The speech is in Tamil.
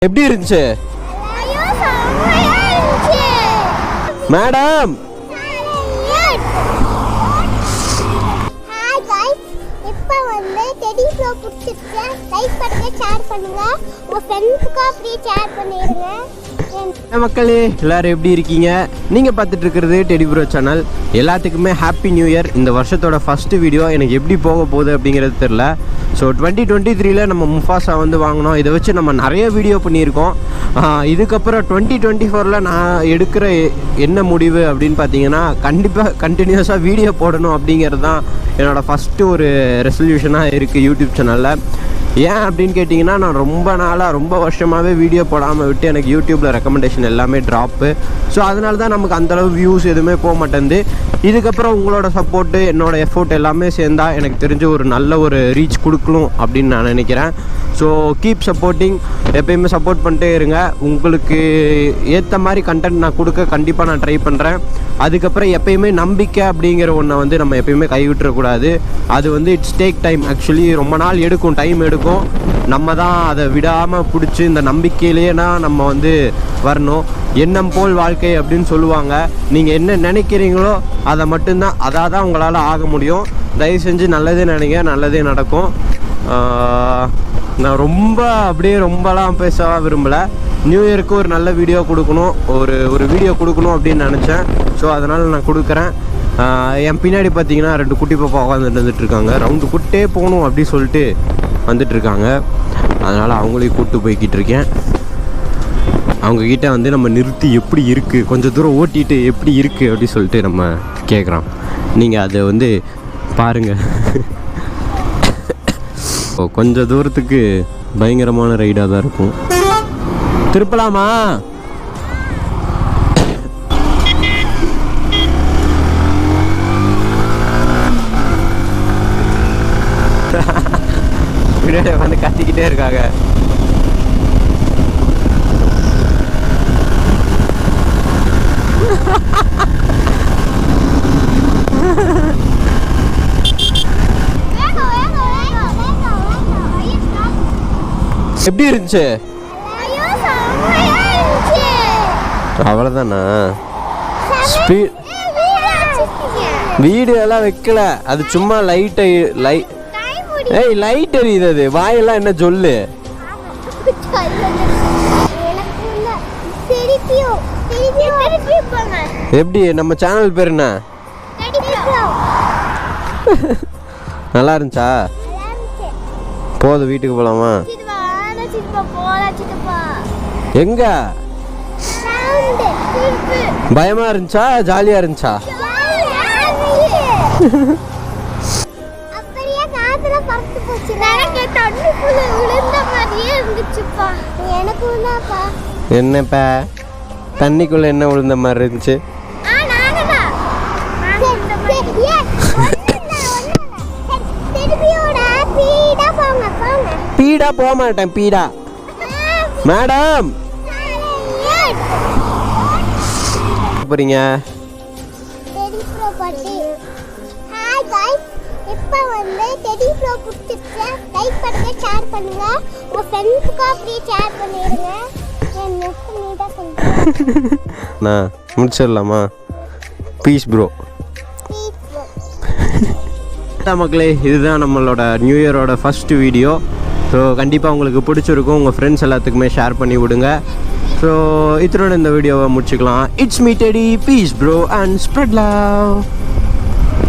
எப்படி இருந்துச்சு மேடம்? மக்களே எல்லாரும் எப்படி இருக்கீங்க? நீங்கள் பார்த்துட்டு இருக்கிறது டெடி ப்ரோ சேனல். எல்லாத்துக்குமே ஹாப்பி நியூ இயர். இந்த வருஷத்தோட ஃபஸ்ட்டு வீடியோ எனக்கு எப்படி போக போகுது அப்படிங்கிறது தெரில. ஸோ 2023 நம்ம முஃபாசா வந்து வாங்கினோம். இதை வச்சு நம்ம நிறைய வீடியோ பண்ணியிருக்கோம். இதுக்கப்புறம் 2024 நான் எடுக்கிற என்ன முடிவு அப்படின்னு பார்த்தீங்கன்னா, கண்டிப்பாக கண்டினியூஸாக வீடியோ போடணும் அப்படிங்கிறது தான் என்னோடய ஃபஸ்ட்டு ஒரு ரெசல்யூஷனாக இருக்குது யூடியூப் சேனலில். ஏன் அப்படின்னு கேட்டிங்கன்னா, நான் ரொம்ப வருஷமாகவே வீடியோ போடாமல் விட்டு எனக்கு யூடியூப்பில் ரெக்கமெண்டேஷன் எல்லாமே ட்ராப்பு. ஸோ அதனால தான் நமக்கு அந்தளவு வியூஸ் எதுவுமே போக மாட்டேங்குது. இதுக்கப்புறம் உங்களோட சப்போர்ட்டு என்னோடய எஃபோர்ட் எல்லாமே சேர்ந்தால் எனக்கு தெரிஞ்ச ஒரு நல்ல ஒரு ரீச் கொடுக்கணும் அப்படின்னு நான் நினைக்கிறேன். ஸோ கீப் சப்போர்ட்டிங், எப்பயுமே சப்போர்ட் பண்ணிட்டே இருங்க. உங்களுக்கு ஏற்ற மாதிரி கண்டென்ட் நான் கொடுக்க கண்டிப்பாக நான் ட்ரை பண்ணுறேன். அதுக்கப்புறம் எப்பயுமே நம்பிக்கை அப்படிங்கிற ஒன்றை வந்து நம்ம எப்பயுமே கைவிட்டுறக்கூடாது. அது வந்து இட்ஸ் டேக் டைம். ஆக்சுவலி ரொம்ப நாள் எடுக்கும், டைம் எடுக்கும். நம்ம தான் அதை விடாமல் பிடிச்சி இந்த நம்பிக்கையிலேனா நம்ம வந்து வரணும். எண்ணம் போல் வாழ்க்கை அப்படின்னு சொல்லுவாங்க. நீங்கள் என்ன நினைக்கிறீங்களோ அதை மட்டும்தான், அதாக தான் உங்களால் ஆக முடியும். தயவு செஞ்சு நல்லதே நினைங்க, நல்லதே நடக்கும். நான் ரொம்பலாம் பேச விரும்பலை. நியூ இயருக்கு ஒரு நல்ல வீடியோ கொடுக்கணும், ஒரு வீடியோ கொடுக்கணும் அப்படின்னு நினச்சேன். ஸோ அதனால் நான் கொடுக்குறேன். என் பின்னாடி பார்த்தீங்கன்னா 2 குட்டி பாப்பா வந்துட்டுருக்காங்க. ரவுண்டு கூட்டே போகணும் அப்படி சொல்லிட்டு வந்துட்டுருக்காங்க. அதனால் அவங்களையும் கூப்பிட்டு போய்கிட்டு இருக்கேன். அவங்கக்கிட்ட வந்து நம்ம நிறுத்தி எப்படி இருக்குது, கொஞ்சம் தூரம் ஓட்டிட்டு எப்படி இருக்குது அப்படி சொல்லிட்டு நம்ம கேட்குறோம். நீங்கள் அதை வந்து பாருங்கள். கொஞ்சம் தூரத்துக்கு பயங்கரமான ரைடாக தான் இருக்கும். திருப்பலாமா? பின்னாடி வந்து கத்திக்கிட்டே இருக்காங்க. எப்படி இருந்துச்சு? அவ்வளோதானா? வீடியோ எல்லாம் வைக்கல, அது சும்மா லைட் எரியுது. அது வாயெல்லாம் என்ன சொல்லு? எப்படி நம்ம சேனல் பேர் என்ன? நல்லா இருந்துச்சா? போதும், வீட்டுக்கு போலாமா? எங்க? பயமா இருந்துச்சா ஜாலியா இருந்துச்சா? என்னப்பா தண்ணிக்குள்ள என்ன விழுந்த மாதிரி இருந்துச்சு? பீடா போக மாட்டேன். பீடா மேடம் போறீங்க? நான் முடிச்சிடலாமா? Piece bro. மக்களே, இதுதான் நம்மளோட நியூ இயரோட ஃபஸ்ட்டு வீடியோ. ஸோ கண்டிப்பாக உங்களுக்கு பிடிச்சிருக்கும். உங்கள் ஃப்ரெண்ட்ஸ் எல்லாத்துக்குமே ஷேர் பண்ணி விடுங்க. ஸோ இதோட இந்த வீடியோவை முடிச்சுக்கலாம். It's me Teddy, peace bro and spread love.